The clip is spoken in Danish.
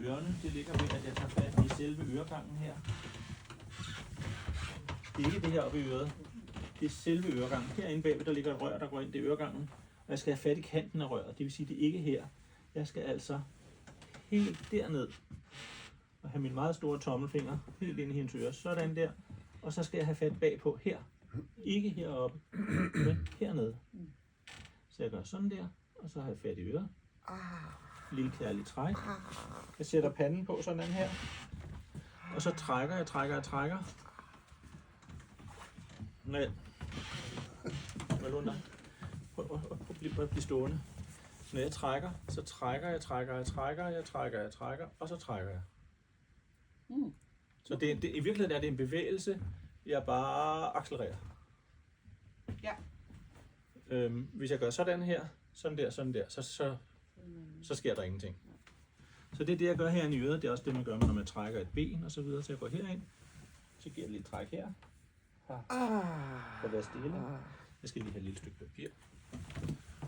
ørerne, det ligger ved, at jeg tager fat i selve øregangen her. Det er ikke det her oppe i øret. Det er selve øregangen. Herinde bagved, der ligger et rør, der går ind i øregangen. Og jeg skal have fat i kanten af røret. Det vil sige, det er ikke her. Jeg skal altså helt derned og have min meget store tommelfinger helt ind i hendes øre. Sådan der. Og så skal jeg have fat bagpå her. Ikke heroppe, men hernede. Så jeg gør sådan der, og så har jeg fat i øret. Lille kærlig træk. Jeg sætter panden på sådan her. Og så trækker jeg. Nej. Prøv at blive stående. Når jeg trækker, så trækker jeg, og så trækker jeg. Så det, i virkeligheden er det en bevægelse, jeg bare accelererer. Ja. Hvis jeg gør sådan her, sådan der, så sker der ingenting. Så det er det, jeg gør herinde i øret. Det er også det, man gør, når man trækker et ben og så videre. Så jeg går herind, så giver jeg lige et træk her. For at være stille. Jeg skal lige have et lille stykke papir.